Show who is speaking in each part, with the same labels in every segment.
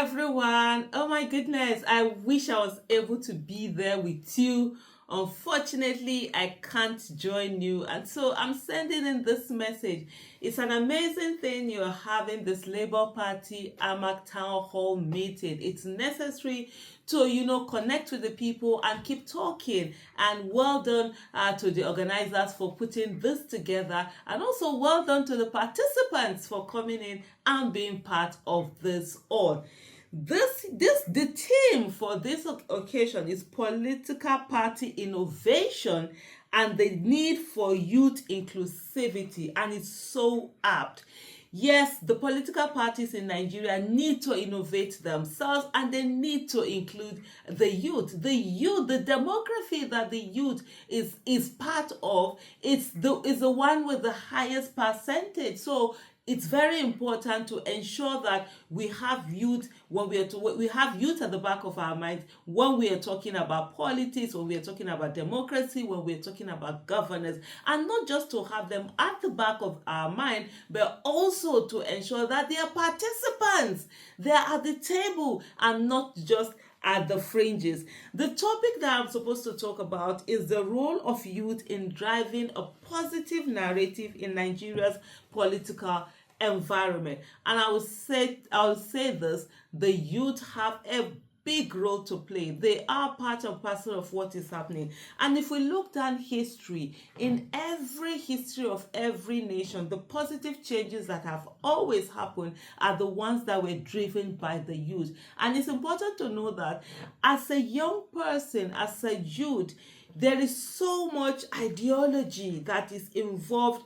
Speaker 1: everyone. Oh my goodness, I wish I was able to be there with you. Unfortunately, I can't join you, and so I'm sending in this message. It's an amazing thing you're having this Labour Party AMAC Town Hall meeting. It's necessary to, connect with the people and keep talking. And well done to the organizers for putting this together, and also well done to the participants for coming in and being part of this all. The theme for this occasion is political party innovation and the need for youth inclusivity, and it's so apt. Yes, the political parties in Nigeria need to innovate themselves, and they need to include the youth. The demography that the youth is part of, is the one with the highest percentage. So it's very important to ensure that we have youth we have youth at the back of our minds when we are talking about politics, when we are talking about democracy, when we are talking about governance, and not just to have them at the back of our mind, but also to ensure that they are participants. They are at the table and not just at the fringes. The topic that I'm supposed to talk about is the role of youth in driving a positive narrative in Nigeria's political environment. And I will say this: the youth have a big role to play. They are part and parcel of what is happening. And if we look down history, in every history of every nation, the positive changes that have always happened are the ones that were driven by the youth. And it's important to know that as a young person, as a youth, there is so much ideology that is involved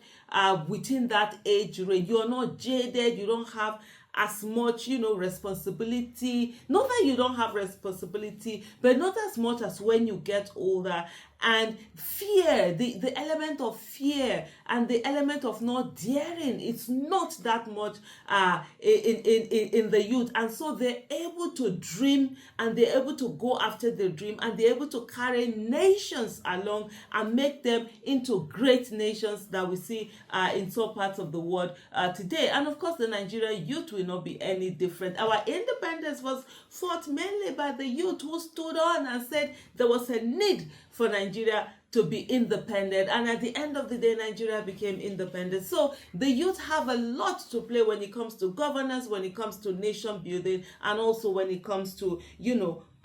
Speaker 1: within that age range. You're not jaded, you don't have as much responsibility. Not that you don't have responsibility, but not as much as when you get older. And fear, the element of fear and the element of not daring, it's not that much in the youth. And so they're able to dream, and they're able to go after the dream, and they're able to carry nations along and make them into great nations that we see in some parts of the world today. And of course, the Nigerian youth will not be any different. Our independence was fought mainly by the youth who stood on and said there was a need for Nigeria to be independent, and at the end of the day, Nigeria became independent. So the youth have a lot to play when it comes to governance, when it comes to nation building, and also when it comes to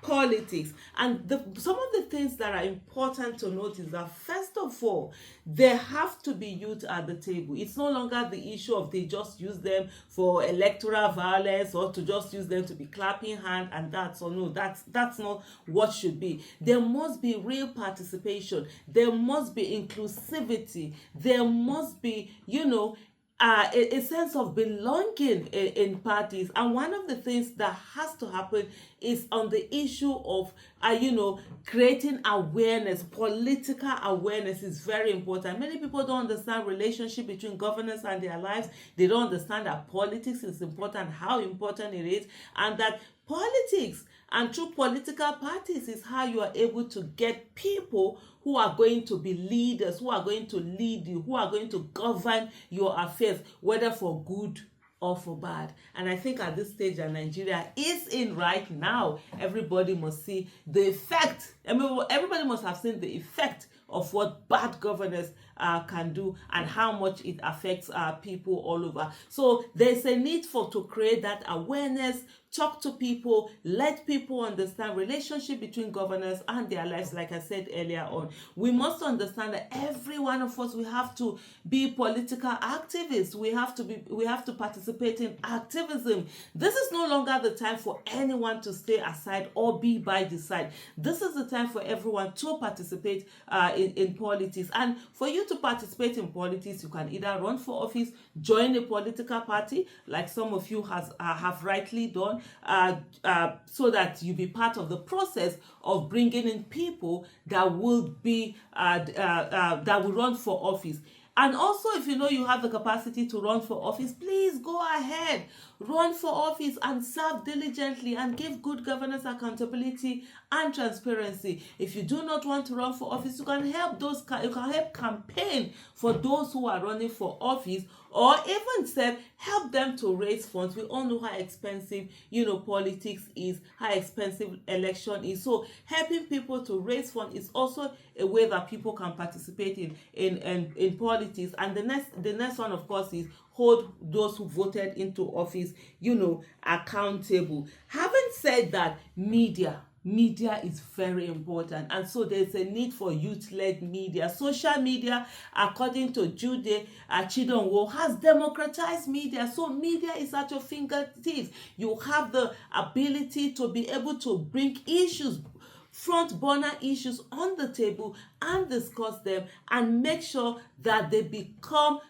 Speaker 1: politics. And some of the things that are important to note is that, first of all, there have to be youth at the table. It's no longer the issue of they just use them for electoral violence, or to just use them to be clapping hand, and that's not what should be. There must be real participation. There must be inclusivity. There must be a sense of belonging in parties. And one of the things that has to happen is on the issue of creating awareness. Political awareness is very important. Many people don't understand relationship between governance and their lives. They don't understand that politics is important, how important it is, and that politics and through political parties is how you are able to get people who are going to be leaders, who are going to lead you, who are going to govern your affairs, whether for good or for bad. And I think at this stage that Nigeria is in right now, everybody must see the effect. Everybody must have seen the effect of what bad governance can do, and how much it affects people all over. So there's a need to create that awareness, talk to people, let people understand relationship between governance and their lives. Like I said earlier on, we must understand that every one of us, we have to be political activists. We have to participate in activism. This is no longer the time for anyone to stay aside or be by the side. This is the time for everyone to participate in politics. And for you to participate in politics, you can either run for office, join a political party, like some of you have rightly done, so that you be part of the process of bringing in people that will be that will run for office. And also, if you know you have the capacity to run for office, please go ahead. run for office and serve diligently and give good governance, accountability, and transparency. If you do not want to run for office, you can help campaign for those who are running for office, or even help them to raise funds. We all know how expensive, politics is, how expensive election is. So helping people to raise funds is also a way that people can participate in politics. And the next one, of course, is hold those who voted into office, accountable. Having said that, media is very important, and so there's a need for youth-led media. Social media, according to Jude Chidonwo, has democratized media. So media is at your fingertips. You have the ability to be able to bring front burner issues on the table and discuss them and make sure that they become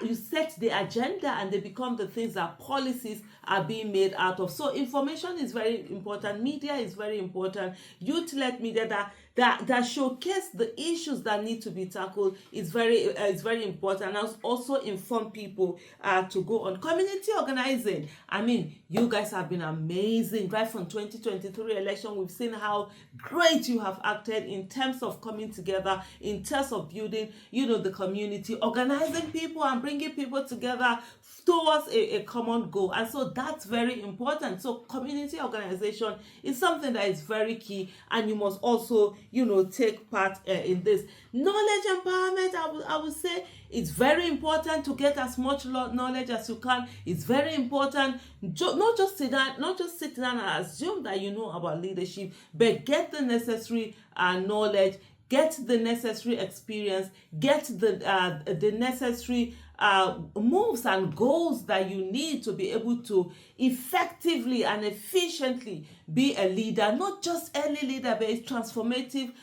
Speaker 1: you set the agenda and they become the things that policies are being made out of. So information is very important. Media is very important. Youth-led media that showcase the issues that need to be tackled is very important, and also inform people to go on. Community organizing. I mean, you guys have been amazing. Right from 2023 election, we've seen how great you have acted in terms of coming together, in terms of building, the community, organizing people and bringing people together towards a common goal. And so that's very important. So community organization is something that is very key, and you must also take part in this. Knowledge empowerment, I would say it's very important to get as much knowledge as you can. It's very important not just sit down and assume that you know about leadership, but get the necessary knowledge, get the necessary experience, get the necessary moves and goals that you need to be able to effectively and efficiently be a leader, not just any leader, but a transformative,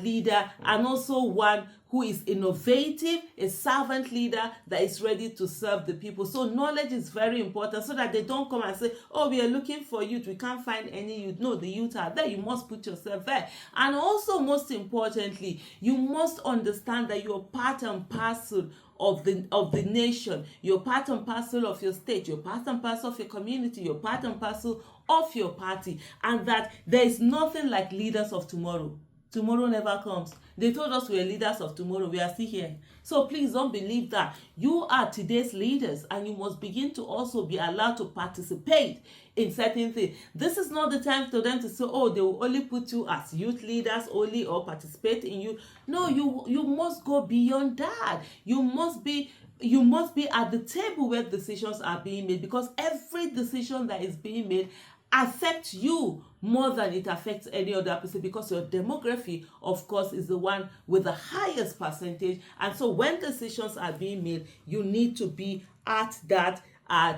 Speaker 1: leader, and also one who is innovative, a servant leader that is ready to serve the people. So knowledge is very important, so that they don't come and say, oh, we are looking for youth, we can't find any youth. No, the youth are there. You must put yourself there. And also, most importantly, you must understand that you're part and parcel of the nation. You're part and parcel of your state. You're part and parcel of your community. You're part and parcel of your party. And that there is nothing like leaders of tomorrow. Tomorrow never comes. They told us we are leaders of tomorrow. We are still here. So please don't believe that. You are today's leaders, and you must begin to also be allowed to participate in certain things. This is not the time for them to say, oh, they will only put you as youth leaders only or participate in you. No, you must go beyond that. You must be at the table where decisions are being made, because every decision that is being made affects you more than it affects any other person, because your demography, of course, is the one with the highest percentage. And so when decisions are being made, you need to be at that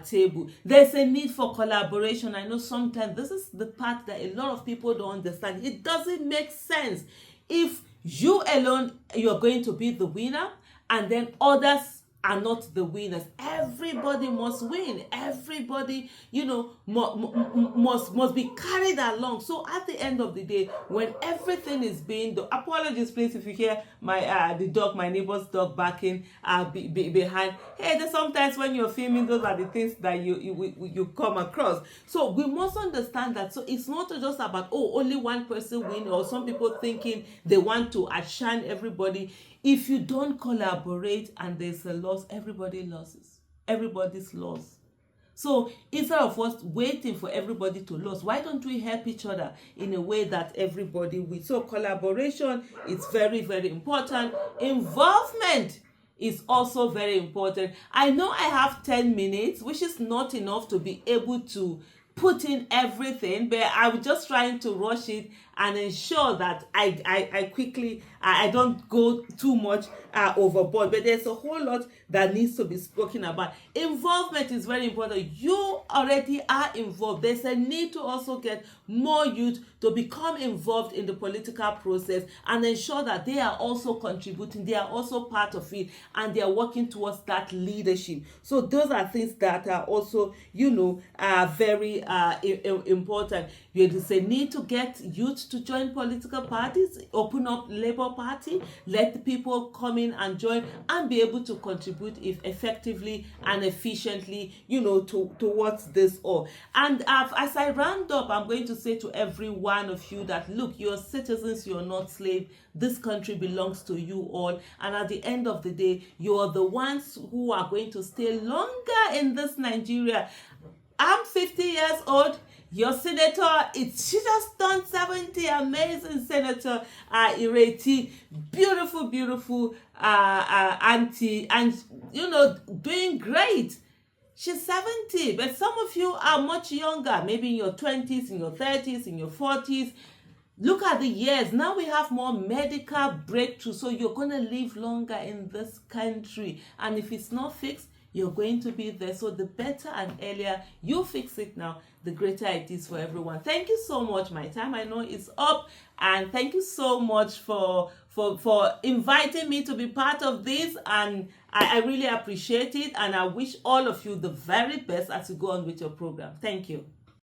Speaker 1: table. There's a need for collaboration. I know sometimes this is the part that a lot of people don't understand. It doesn't make sense if you alone, you're going to be the winner, and then others are not the winners. Everybody must win. Everybody, must be carried along. So at the end of the day, when everything is being done, apologies please if you hear my neighbor's dog barking behind. Hey, there's sometimes when you're filming, those are the things that you come across. So we must understand that. So it's not just about only one person win, or some people thinking they want to outshine everybody. If you don't collaborate and there's a loss, everybody loses. Everybody's lost. So instead of us waiting for everybody to lose, why don't we help each other in a way that everybody wins? So collaboration is very, very important. Involvement is also very important. I know I have 10 minutes, which is not enough to be able to put in everything, but I'm just trying to rush it and ensure that I don't go too much overboard. But there's a whole lot that needs to be spoken about. Involvement is very important. You already are involved. There's a need to also get more youth to become involved in the political process and ensure that they are also contributing, they are also part of it, and they are working towards that leadership. So those are things that are also, very very important. There is a need to get youth to join political parties, open up Labour Party, let the people come in and join and be able to contribute effectively and efficiently, towards this all. And as I round up, I'm going to say to every one of you that, look, you're citizens, you're not slaves. This country belongs to you all. And at the end of the day, you're the ones who are going to stay longer in this Nigeria. I'm 50 years old. Your senator, she just turned 70. Amazing Senator Ireti. Beautiful, beautiful auntie. And, doing great. She's 70, but some of you are much younger, maybe in your 20s, in your 30s, in your 40s. Look at the years. Now we have more medical breakthrough, so you're going to live longer in this country. And if it's not fixed, you're going to be there. So the better and earlier you fix it now, the greater it is for everyone. Thank you so much. My time, I know, is up. And thank you so much for inviting me to be part of this. And I really appreciate it. And I wish all of you the very best as you go on with your program. Thank you.